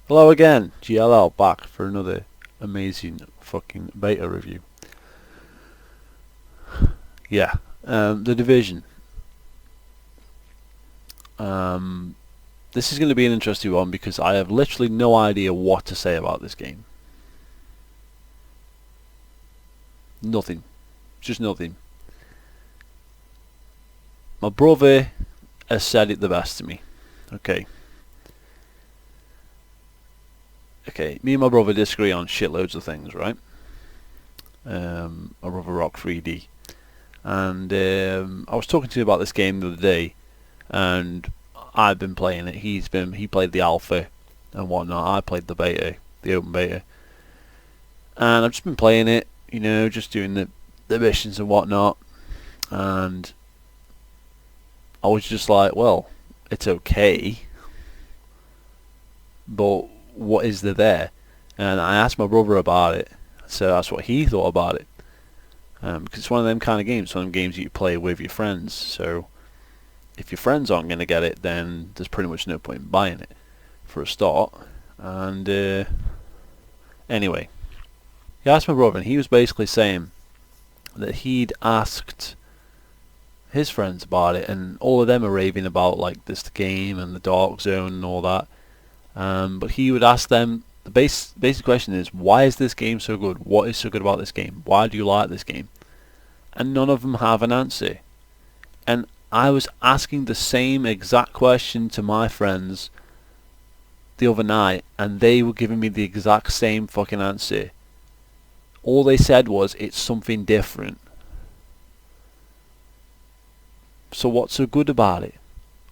Hello again, GLL back for another amazing fucking beta review. Yeah, the Division. This is going to be an interesting one because I have literally no idea what to say about this game. Nothing. Just nothing. My brother has said it the best to me. Okay, me and my brother disagree on shitloads of things, right? My brother Rock 3D. And I was talking to him about this game the other day, and I've been playing it. He played the alpha and whatnot. I played the beta, the open beta, and I've just been playing it. You know, just doing the missions and whatnot. And I was just like, well, it's okay, but what is there? And I asked my brother about it, so that's what he thought about it. Because it's one of them kind of games, one of them games that you play with your friends. So if your friends aren't going to get it, then there's pretty much no point in buying it for a start. And anyway, he asked my brother, and he was basically saying that he'd asked his friends about it, and all of them are raving about like this game and the Dark Zone and all that. But he would ask them, the basic question is, why is this game so good? What is so good about this game? Why do you like this game? And none of them have an answer. And I was asking the same exact question to my friends the other night, and they were giving me the exact same fucking answer. All they said was, it's something different. So what's so good about it?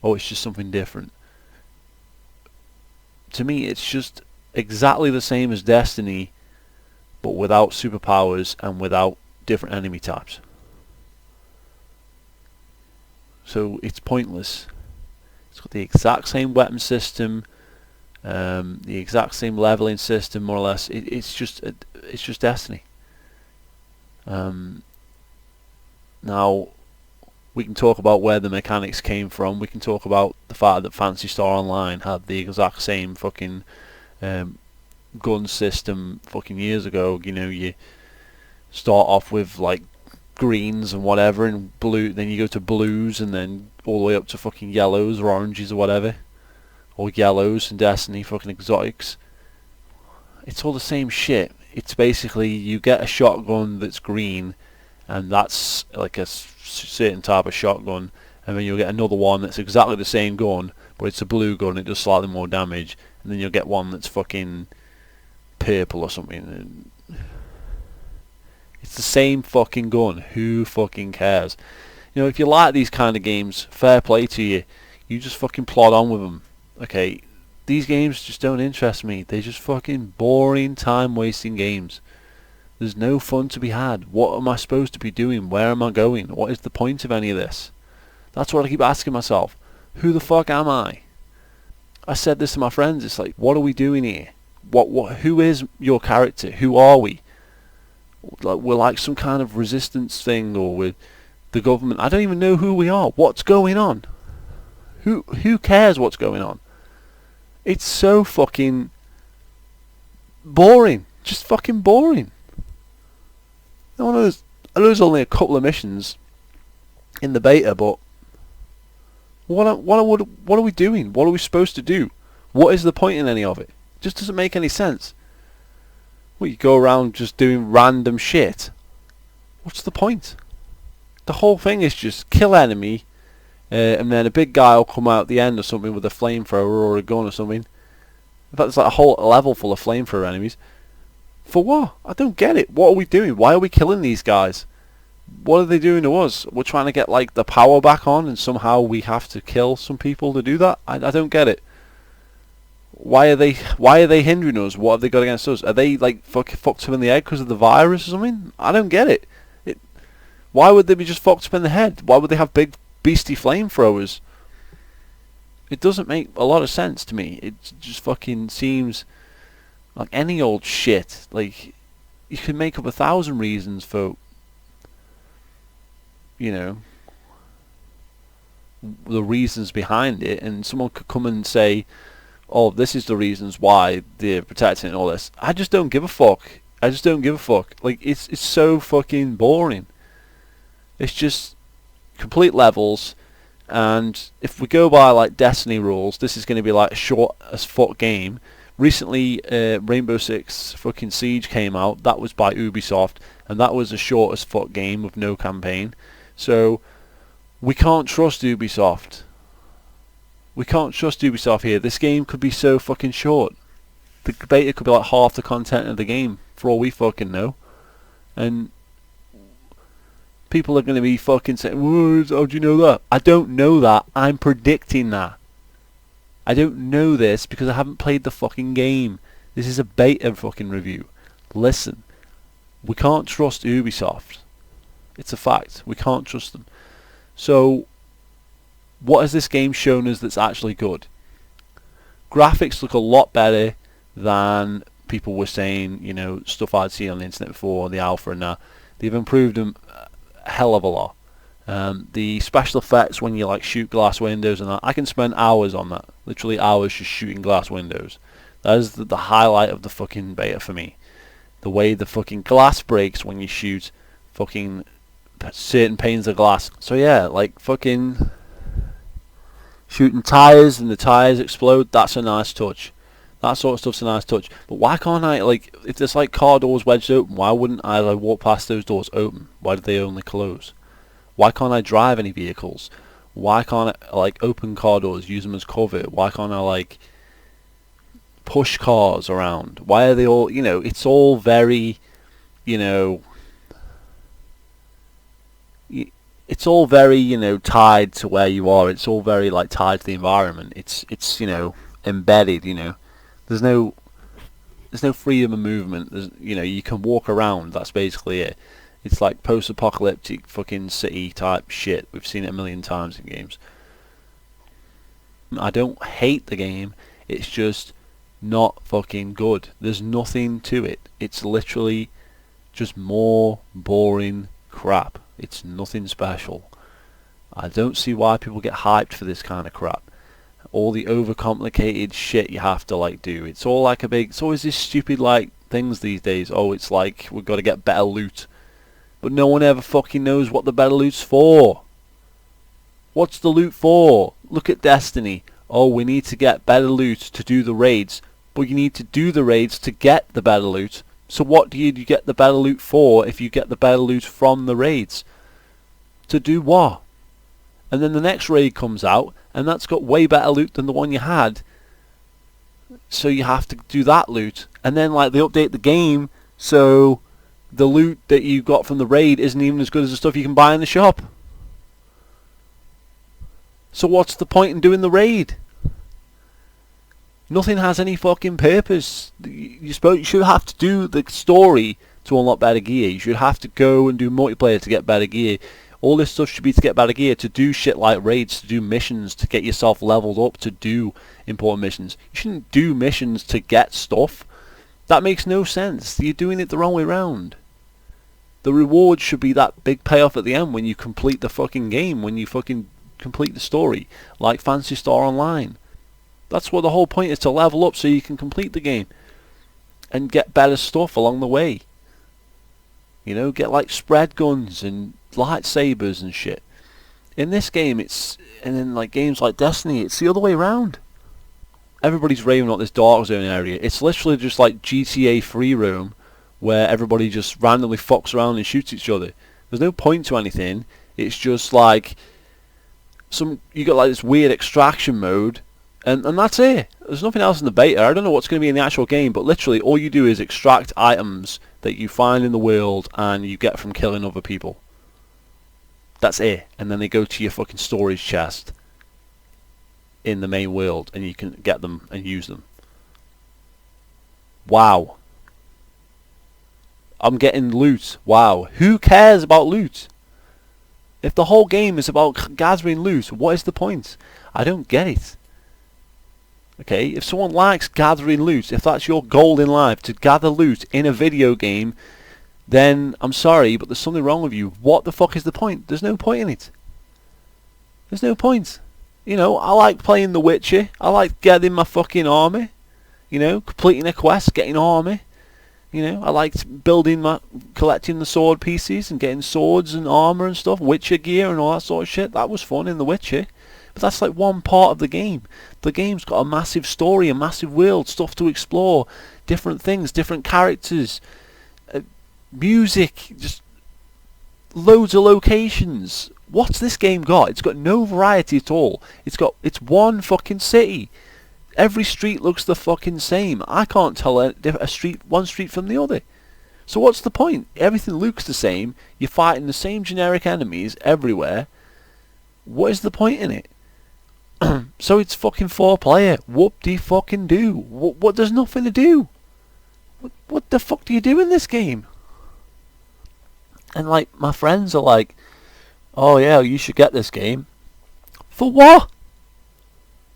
Oh, it's just something different. To me, it's just exactly the same as Destiny, but without superpowers and without different enemy types. So it's pointless. It's got the exact same weapon system, the exact same leveling system, more or less. It's just Destiny. Now we can talk about where the mechanics came from. We can talk about the fact that Fantasy Star Online had the exact same fucking gun system fucking years ago. You know, you start off with like greens and whatever, and blue, then you go to blues, and then all the way up to fucking yellows or oranges or whatever, or yellows in Destiny, fucking exotics. It's all the same shit. It's basically you get a shotgun that's green, and that's like a certain type of shotgun, and then you'll get another one that's exactly the same gun, but it's a blue gun, it does slightly more damage, and then you'll get one that's fucking purple or something. It's the same fucking gun. Who fucking cares? You know, if you like these kind of games, fair play to you. You just fucking plod on with them. Okay, these games just don't interest me. They're just fucking boring, time-wasting games. There's no fun to be had. What am I supposed to be doing? Where am I going? What is the point of any of this? That's what I keep asking myself. Who the fuck am I? I said this to my friends. It's like, what are we doing here? Who is your character? Who are we? Like, we're like some kind of resistance thing, or with the government. I don't even know who we are. What's going on? Who cares what's going on? It's so fucking boring. Just fucking boring. I know there's only a couple of missions in the beta, but what are we doing? What are we supposed to do? What is the point in any of it? It just doesn't make any sense. Well, you go around just doing random shit. What's the point? The whole thing is just kill enemy, and then a big guy will come out at the end or something with a flamethrower or a gun or something. In fact, there's like a whole level full of flamethrower enemies. For what? I don't get it. What are we doing? Why are we killing these guys? What are they doing to us? We're trying to get like the power back on, and somehow we have to kill some people to do that? I don't get it. Why are they hindering us? What have they got against us? Are they like fucked up in the head because of the virus or something? I don't get it. Why would they be just fucked up in the head? Why would they have big beastie flamethrowers? It doesn't make a lot of sense to me. It just fucking seems like any old shit. Like, you can make up 1,000 reasons for, you know, the reasons behind it, and someone could come and say, oh, this is the reasons why they're protecting it and all this. I just don't give a fuck. I just don't give a fuck. Like, it's so fucking boring. It's just complete levels, and if we go by like Destiny rules, this is going to be like a short as fuck game. Recently, Rainbow Six fucking Siege came out. That was by Ubisoft, and that was a short as fuck game with no campaign. So we can't trust Ubisoft. We can't trust Ubisoft here. This game could be so fucking short. The beta could be like half the content of the game, for all we fucking know. And people are going to be fucking saying, how do you know that? I don't know that. I'm predicting that. I don't know this because I haven't played the fucking game. This is a beta fucking review. Listen, we can't trust Ubisoft. It's a fact. We can't trust them. So, what has this game shown us that's actually good? Graphics look a lot better than people were saying, you know, stuff I'd seen on the internet before, the alpha and that. They've improved them a hell of a lot. The special effects when you like shoot glass windows and that, I can spend hours on that. Literally hours just shooting glass windows. That is the highlight of the fucking beta for me. The way the fucking glass breaks when you shoot fucking certain panes of glass. So yeah, like fucking shooting tires and the tires explode, that's a nice touch. That sort of stuff's a nice touch. But why can't I, like, if there's like car doors wedged open, why wouldn't I like walk past those doors open? Why do they only close? Why can't I drive any vehicles? Why can't I like open car doors, use them as cover? Why can't I like push cars around? Why are they all, you know, it's all very, you know, it's all very, you know, tied to where you are. It's all very like tied to the environment. It's you know, embedded, you know. There's no freedom of movement. There's, you know, you can walk around. That's basically it. It's like post-apocalyptic fucking city type shit. We've seen it a million times in games. I don't hate the game. It's just not fucking good. There's nothing to it. It's literally just more boring crap. It's nothing special. I don't see why people get hyped for this kind of crap. All the overcomplicated shit you have to like do. It's all like a big, it's always this stupid like things these days. Oh, it's like we've got to get better loot. But no one ever fucking knows what the better loot's for. What's the loot for? Look at Destiny. Oh, we need to get better loot to do the raids. But you need to do the raids to get the better loot. So what do you get the better loot for if you get the better loot from the raids? To do what? And then the next raid comes out, and that's got way better loot than the one you had. So you have to do that loot. And then like they update the game, so the loot that you got from the raid isn't even as good as the stuff you can buy in the shop. So what's the point in doing the raid? Nothing has any fucking purpose. You should have to do the story to unlock better gear. You should have to go and do multiplayer to get better gear. All this stuff should be to get better gear, to do shit like raids, to do missions, to get yourself leveled up, to do important missions. You shouldn't do missions to get stuff. That makes no sense. You're doing it the wrong way round. The reward should be that big payoff at the end when you complete the fucking game, when you fucking complete the story, like Phantasy Star Online. That's what the whole point is, to level up so you can complete the game and get better stuff along the way. You know, get like spread guns and lightsabers and shit. In this game, it's, and in like games like Destiny, it's the other way around. Everybody's raving about this dark zone area. It's literally just like GTA free roam, where everybody just randomly fucks around and shoots each other. There's no point to anything. It's just like you got like this weird extraction mode, and that's it. There's nothing else in the beta. I don't know what's going to be in the actual game, but literally all you do is extract items that you find in the world and you get from killing other people. That's it. And then they go to your fucking storage chest in the main world, and you can get them and use them. Wow. I'm getting loot. Wow. Who cares about loot? If the whole game is about gathering loot, what is the point? I don't get it. Okay, if someone likes gathering loot, if that's your goal in life, to gather loot in a video game, then I'm sorry, but there's something wrong with you. What the fuck is the point? There's no point in it. There's no point. You know, I like playing The Witcher. I like getting my fucking army. You know, completing a quest, getting army. You know, I liked collecting the sword pieces and getting swords and armor and stuff, Witcher gear and all that sort of shit. That was fun in The Witcher. But that's like one part of the game. The game's got a massive story, a massive world, stuff to explore, different things, different characters, music, just loads of locations. What's this game got? It's got no variety at all. It's one fucking city. Every street looks the fucking same. I can't tell one street from the other. So what's the point? Everything looks the same. You're fighting the same generic enemies everywhere. What is the point in it? So it's fucking 4-player. Whoop-de-fucking do. What? There's nothing to do. What the fuck do you do in this game? And like, my friends are like, oh yeah, you should get this game. For what?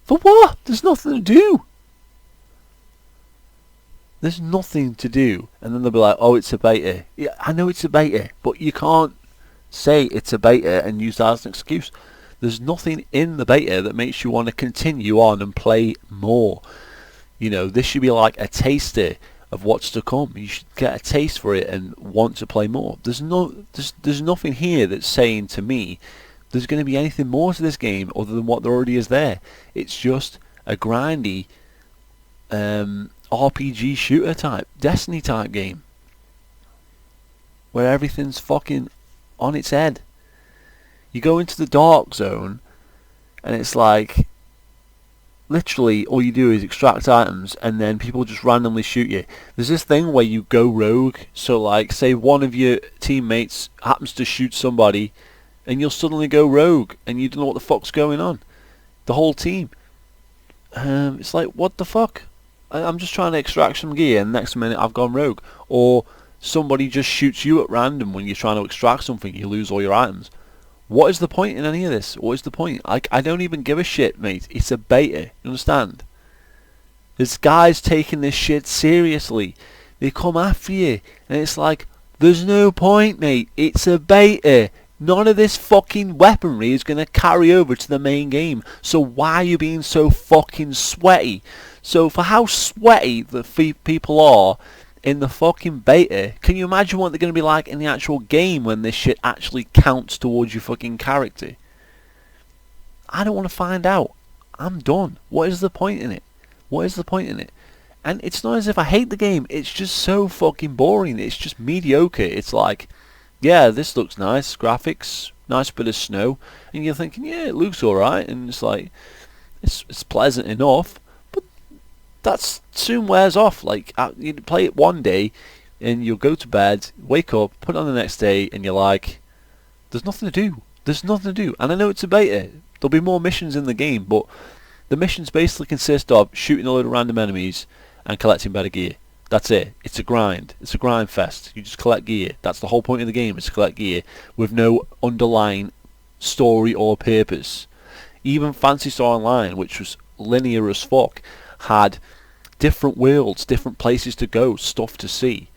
For what? There's nothing to do. There's nothing to do. And then they'll be like, oh, it's a beta. Yeah, I know it's a beta, but you can't say it's a beta and use that as an excuse. There's nothing in the beta that makes you want to continue on and play more. You know, this should be like a taster of what's to come. You should get a taste for it and want to play more. There's nothing here that's saying to me there's going to be anything more to this game other than what there already is there. It's just a grindy RPG shooter type, Destiny type game where everything's fucking on its head. You go into the dark zone and it's like literally all you do is extract items and then people just randomly shoot you. There's this thing where you go rogue, so like say one of your teammates happens to shoot somebody and you'll suddenly go rogue and you don't know what the fuck's going on. The whole team. It's like, what the fuck? I'm just trying to extract some gear and next minute I've gone rogue. Or somebody just shoots you at random when you're trying to extract something, you lose all your items. What is the point in any of this? What is the point? Like, I don't even give a shit, mate. It's a beta. You understand? There's guys taking this shit seriously. They come after you and it's like, there's no point, mate. It's a beta. None of this fucking weaponry is going to carry over to the main game. So why are you being so fucking sweaty? So for how sweaty the people are in the fucking beta, can you imagine what they're going to be like in the actual game when this shit actually counts towards your fucking character? I don't want to find out. I'm done. What is the point in it? What is the point in it? And it's not as if I hate the game. It's just so fucking boring. It's just mediocre. It's like, yeah, this looks nice, graphics, nice bit of snow, and you're thinking, yeah, it looks alright, and it's like, it's pleasant enough, but that soon wears off. Like, you play it one day, and you'll go to bed, wake up, put it on the next day, and you're like, there's nothing to do. There's nothing to do. And I know it's a beta. There'll be more missions in the game, but the missions basically consist of shooting a load of random enemies and collecting better gear. That's it. It's a grind. It's a grind fest. You just collect gear. That's the whole point of the game, is to collect gear with no underlying story or purpose. Even Fantasy Star Online, which was linear as fuck, had different worlds, different places to go, stuff to see.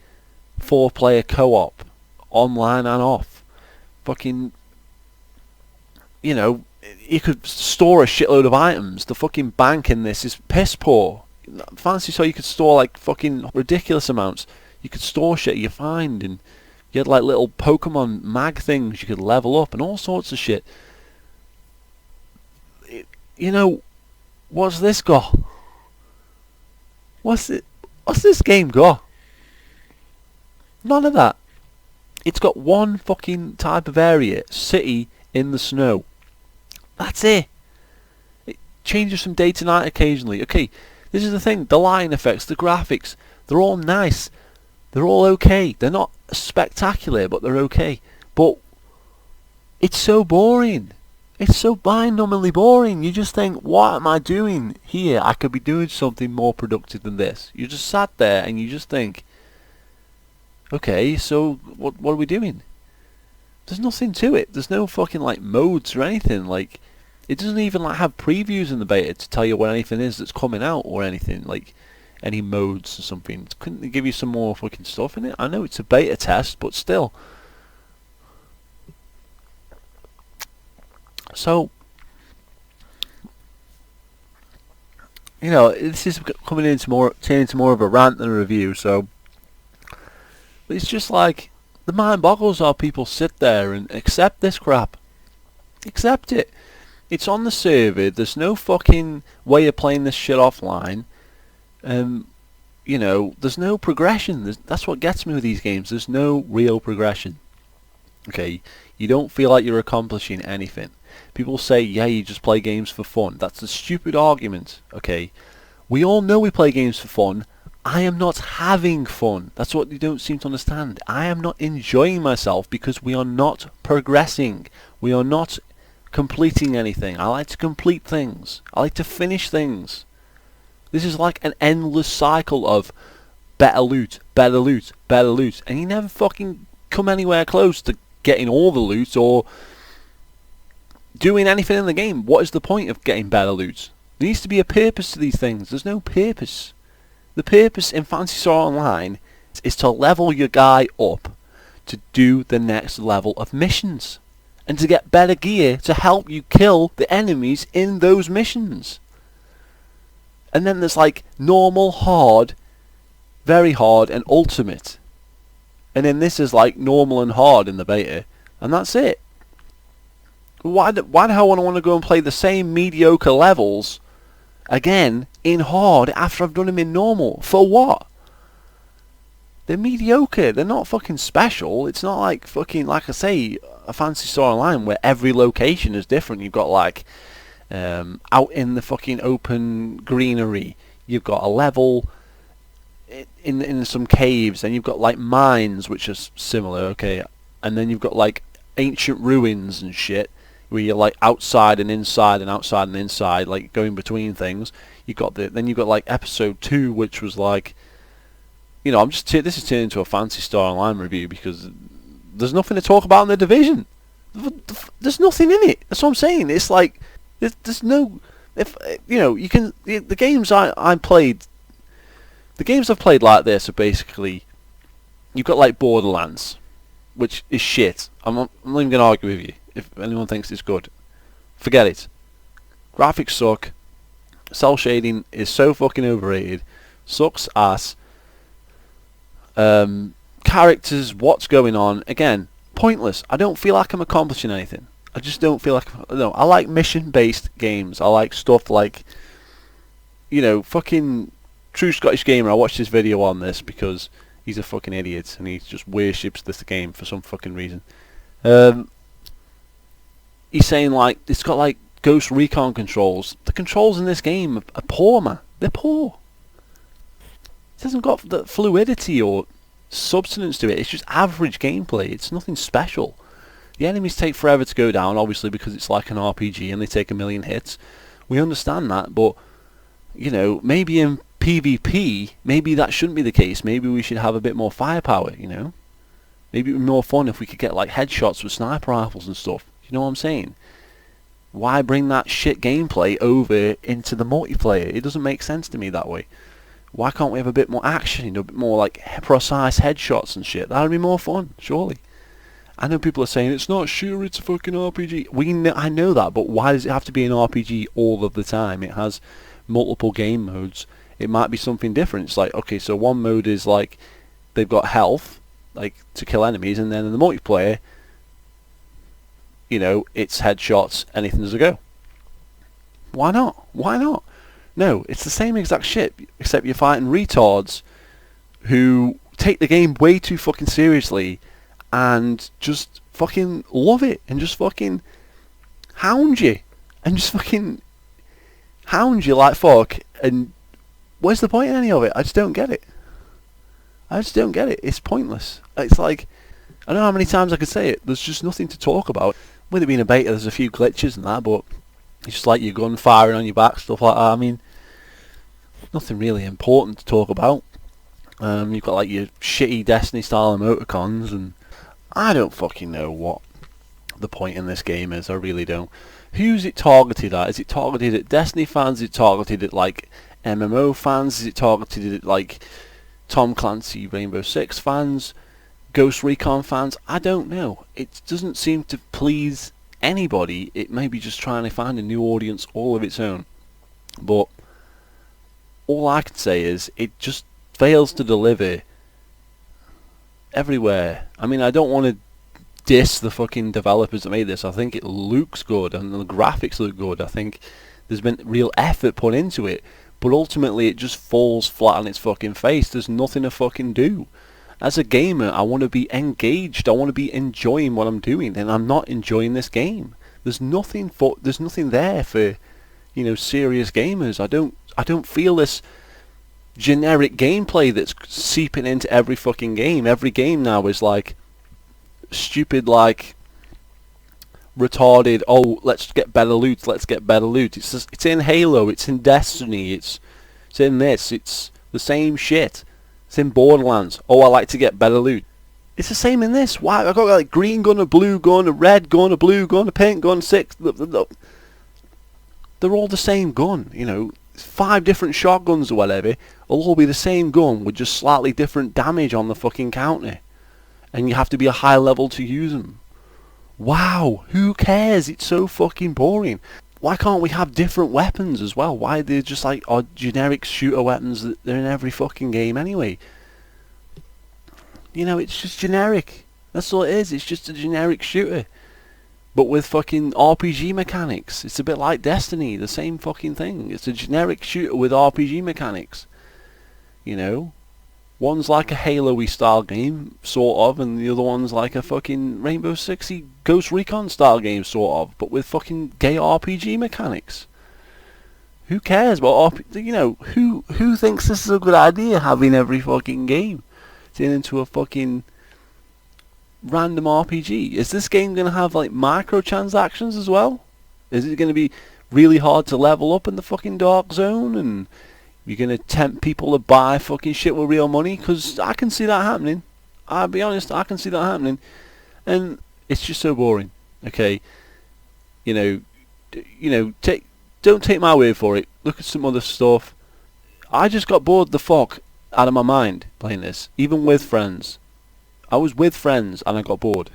4-player co-op, online and off. Fucking, you know, you could store a shitload of items. The fucking bank in this is piss poor. Fancy so you could store like fucking ridiculous amounts. You could store shit you find, and you had like little Pokemon mag things you could level up and all sorts of shit. You know, what's this got? What's this game got? None of that. It's got one fucking type of area, city in the snow. That's it. It changes from day to night occasionally. Okay, this is the thing, the lighting effects, the graphics, they're all nice. They're all okay. They're not spectacular, but they're okay. But it's so boring. It's so mind-numbingly boring. You just think, what am I doing here? I could be doing something more productive than this. You just sat there and you just think, okay, so what are we doing? There's nothing to it. There's no fucking like modes or anything. Like, it doesn't even like have previews in the beta to tell you what anything is that's coming out or anything, like any modes or something. Couldn't they give you some more fucking stuff in it? I know it's a beta test, but still. So You know, this is coming into turning into more of a rant than a review. So, but it's just like the mind boggles how people sit there and accept this crap. Accept it. It's on the server. There's no fucking way of playing this shit offline. You know, there's no progression. That's what gets me with these games. There's no real progression. Okay, you don't feel like you're accomplishing anything. People say, yeah, you just play games for fun. That's a stupid argument. Okay, we all know we play games for fun. I am not having fun. That's what you don't seem to understand. I am not enjoying myself because we are not progressing. We are not completing anything. I like to complete things. I like to finish things. This is like an endless cycle of better loot, better loot, better loot, and you never fucking come anywhere close to getting all the loot or doing anything in the game. What is the point of getting better loot? There needs to be a purpose to these things. There's no purpose. The purpose in Fantasy Star Online is to level your guy up to do the next level of missions and to get better gear to help you kill the enemies in those missions. And then there's like normal, hard, very hard, and ultimate. And then this is like normal and hard in the beta, and that's it. Why do I want to go and play the same mediocre levels again in hard after I've done them in normal? For what? They're mediocre. They're not fucking special. It's not like fucking, like I say, a Fantasy Star Online where every location is different. You've got like out in the fucking open greenery, you've got a level in some caves, and you've got like mines which are similar, okay, and then you've got like ancient ruins and shit where you're like outside and inside and outside and inside, like going between things. Then you've got like episode 2, which was like, you know, this is turning into a Fantasy Star Online review because there's nothing to talk about in the Division. There's nothing in it. That's what I'm saying. It's like there's no, if you know, you can, the games I played, the games I've played like this are basically, you've got like Borderlands, which is shit. I'm not even gonna argue with you. If anyone thinks it's good, forget it. Graphics suck. Cell shading is so fucking overrated. Sucks ass. Characters, what's going on? Again, pointless. I don't feel like I'm accomplishing anything. I just don't feel like... No, I like mission-based games. I like stuff like, you know, fucking True Scottish Gamer. I watched his video on this because he's a fucking idiot and he just worships this game for some fucking reason. He's saying like it's got like Ghost Recon controls. The controls in this game are poor, man. They're poor. It hasn't got the fluidity or substance to it. It's just average gameplay. It's nothing special. The enemies take forever to go down, obviously, because it's like an RPG and they take a million hits. We understand that, but, you know, maybe in PvP, maybe that shouldn't be the case. Maybe we should have a bit more firepower, you know? Maybe it would be more fun if we could get, like, headshots with sniper rifles and stuff. You know what I'm saying? Why bring that shit gameplay over into the multiplayer? It doesn't make sense to me that way. Why can't we have a bit more action, you know, a bit more, like, precise headshots and shit? That would be more fun, surely. I know people are saying it's not sure, it's a fucking RPG. I know that, but why does it have to be an RPG all of the time? It has multiple game modes. It might be something different. It's like, okay, so one mode is like they've got health, like to kill enemies, and then in the multiplayer, you know, it's headshots, anything's a go. Why not? Why not? No, it's the same exact shit, except you're fighting retards who take the game way too fucking seriously and just fucking love it and just fucking hound you and just fucking hound you like fuck. And where's the point in any of it? I just don't get it. I just don't get it. It's pointless. It's like, I don't know how many times I could say it. There's just nothing to talk about. With it being a beta, there's a few glitches and that, but it's just like your gun firing on your back, stuff like that. I mean, nothing really important to talk about. You've got like your shitty Destiny style emoticons, and I don't fucking know what the point in this game is. I really don't. Who's it targeted at? Is it targeted at Destiny fans? Is it targeted at like MMO fans? Is it targeted at like Tom Clancy Rainbow Six fans? Ghost Recon fans? I don't know. It doesn't seem to please anybody. It may be just trying to find a new audience all of its own. But all I can say is it just fails to deliver everywhere. I mean, I don't want to diss the fucking developers that made this. I think it looks good and the graphics look good. I think there's been real effort put into it, but ultimately it just falls flat on its fucking face. There's nothing to fucking do. As a gamer, I want to be engaged. I want to be enjoying what I'm doing, and I'm not enjoying this game. There's nothing there for, you know, serious gamers. I don't feel this generic gameplay that's seeping into every fucking game. Every game now is like stupid, like retarded. Oh, let's get better loot. Let's get better loot. It's in Halo. It's in Destiny. It's in this. It's the same shit. It's in Borderlands. Oh, I like to get better loot. It's the same in this. Why? I got like green gun, a blue gun, a red gun, a blue gun, a pink gun, 6. They're all the same gun. You know, 5 different shotguns or whatever. It'll all be the same gun with just slightly different damage on the fucking counter. And you have to be a high level to use them. Wow, who cares? It's so fucking boring. Why can't we have different weapons as well? Why are they just like generic shooter weapons that they're in every fucking game anyway? You know, it's just generic. That's all it is. It's just a generic shooter. But with fucking RPG mechanics. It's a bit like Destiny, the same fucking thing. It's a generic shooter with RPG mechanics. You know? One's like a Halo-y style game, sort of, and the other one's like a fucking Rainbow Sixy Ghost Recon style game, sort of, but with fucking gay RPG mechanics. Who cares about RPG? You know, who thinks this is a good idea, having every fucking game turn into a fucking random RPG? Is this game going to have like microtransactions as well? Is it going to be really hard to level up in the fucking Dark Zone, and you're going to tempt people to buy fucking shit with real money? Because I can see that happening. I'll be honest, I can see that happening. And it's just so boring. Okay? You know, don't take my word for it. Look at some other stuff. I just got bored the fuck out of my mind playing this. Even with friends. I was with friends and I got bored.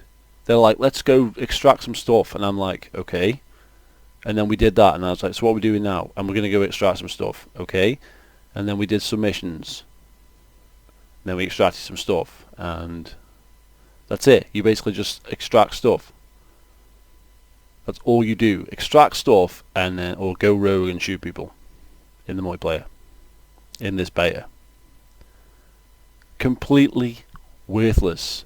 They're like, let's go extract some stuff. And I'm like, okay. And then we did that. And I was like, so what are we doing now? And we're going to go extract some stuff. Okay. And then we did some missions. Then we extracted some stuff. And that's it. You basically just extract stuff. That's all you do. Extract stuff and then, or go rogue and shoot people in the multiplayer. In this beta. Completely worthless.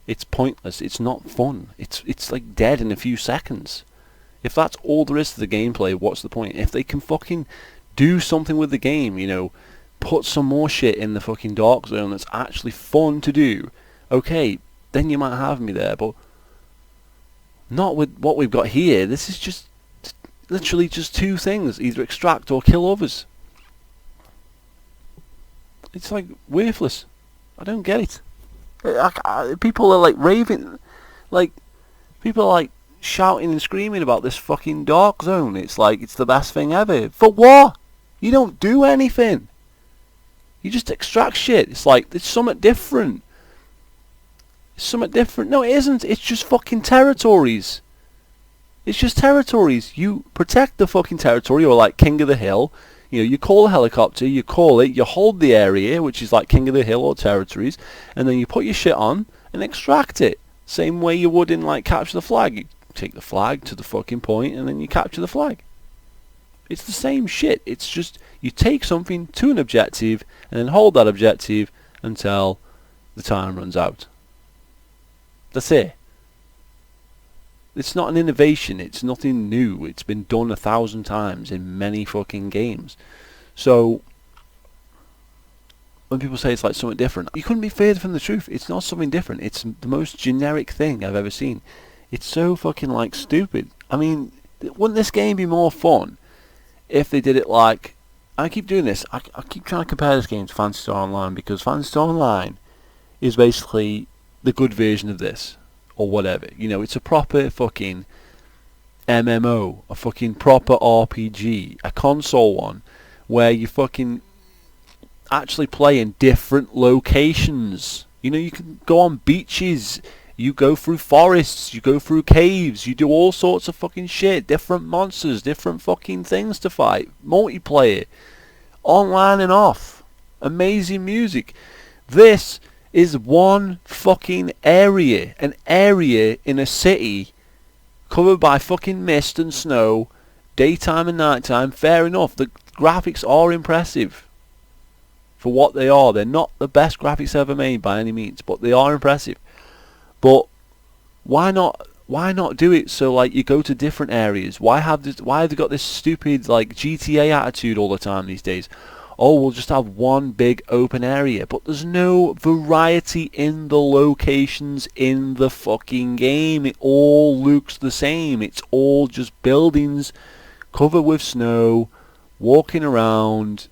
It's pointless. It's not fun. It's like dead in a few seconds. If that's all there is to the gameplay, what's the point? If they can fucking do something with the game, you know, put some more shit in the fucking Dark Zone that's actually fun to do, okay, then you might have me there, but not with what we've got here. This is just literally just 2 things, either extract or kill others. It's like worthless. I don't get it. People are like raving, like people are like shouting and screaming about this fucking Dark Zone. It's like it's the best thing ever. For what? You don't do anything. You just extract shit. It's like it's something different. It's something different. No, it isn't. It's just fucking territories. It's just territories. You protect the fucking territory, or like King of the Hill. You know, you call a helicopter, you call it, you hold the area, which is like King of the Hill or territories, and then you put your shit on and extract it. Same way you would in like Capture the Flag. You take the flag to the fucking point and then you capture the flag. It's the same shit. It's just you take something to an objective and then hold that objective until the time runs out. That's it. It's not an innovation. It's nothing new. It's been done 1,000 times in many fucking games. So when people say it's like something different, you couldn't be further from the truth. It's not something different. It's the most generic thing I've ever seen. It's so fucking like stupid. I mean, wouldn't this game be more fun if they did it like... I keep doing this. I keep trying to compare this game to Phantasy Star Online, because Phantasy Star Online is basically the good version of this. Or whatever. You know, it's a proper fucking MMO. A fucking proper RPG. A console one. Where you fucking actually play in different locations. You know, you can go on beaches. You go through forests. You go through caves. You do all sorts of fucking shit. Different monsters. Different fucking things to fight. Multiplayer. online and off. Amazing music. This is one fucking area. An area in a city covered by fucking mist and snow, daytime and nighttime. Fair enough. The graphics are impressive for what they are. They're not the best graphics ever made by any means, but they are impressive. But why not do it so like you go to different areas? Why have they got this stupid like GTA attitude all the time these days? Oh, we'll just have one big open area, but there's no variety in the locations in the fucking game. It all looks the same. It's all just buildings covered with snow, walking around,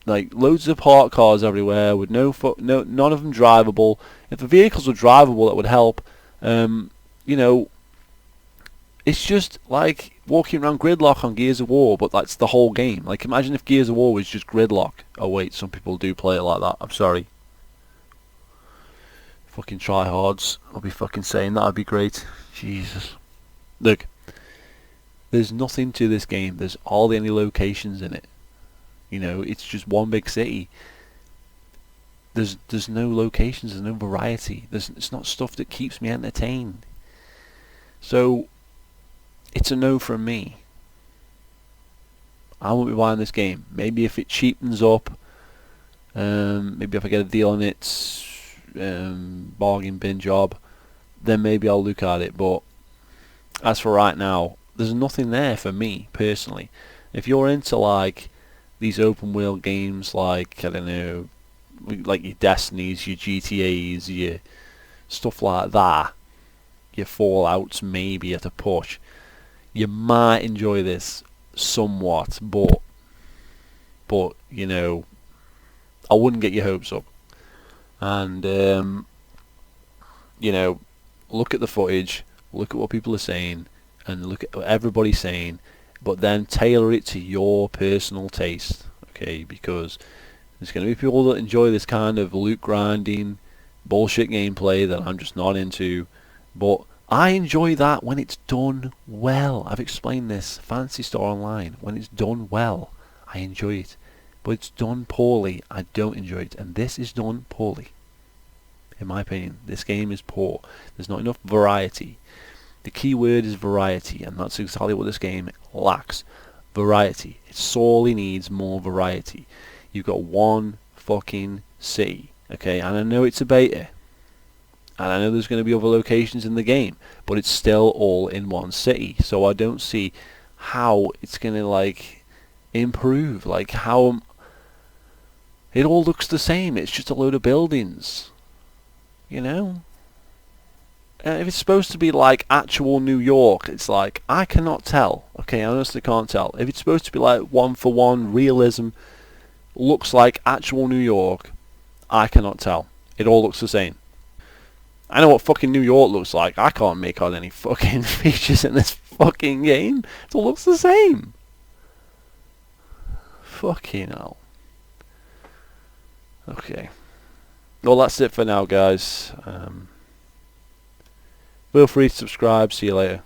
like loads of parked cars everywhere with none of them drivable. If the vehicles were drivable, that would help. You know, it's just like walking around Gridlock on Gears of War, but that's the whole game. Like, imagine if Gears of War was just Gridlock. Oh wait, some people do play it like that. I'm sorry. Fucking tryhards. I'll be fucking saying that. Would be great. Jesus. Look, there's nothing to this game. There's hardly any locations in it. You know, it's just one big city. There's no locations. There's no variety. It's not stuff that keeps me entertained. So it's a no from me. I won't be buying this game. Maybe if it cheapens up, maybe if I get a deal on its bargain bin job, then maybe I'll look at it. But as for right now, there's nothing there for me personally. If you're into like these open world games, like I don't know, like your Destinies, your GTAs, your stuff like that, your Fallouts maybe at a push, you might enjoy this somewhat, but you know, I wouldn't get your hopes up. And you know, look at the footage, look at what people are saying, and look at what everybody's saying, but then tailor it to your personal taste, okay? Because there's going to be people that enjoy this kind of loot grinding bullshit gameplay that I'm just not into, but I enjoy that when it's done well. I've explained this. Phantasy Star Online, when it's done well, I enjoy it. But it's done poorly, I don't enjoy it. And this is done poorly. In my opinion, this game is poor. There's not enough variety. The key word is variety, and that's exactly what this game lacks. Variety. It sorely needs more variety. You've got one fucking city, okay? And I know it's a beta. And I know there's going to be other locations in the game, but it's still all in one city. So I don't see how it's going to like improve. Like how it all looks the same. It's just a load of buildings, you know. And if it's supposed to be like actual New York, it's like I cannot tell. Okay, I honestly can't tell. If it's supposed to be like one for one realism, looks like actual New York, I cannot tell. It all looks the same. I know what fucking New York looks like. I can't make out any fucking features in this fucking game. It all looks the same. Fucking hell. Okay. Well, that's it for now, guys. Feel free to subscribe. See you later.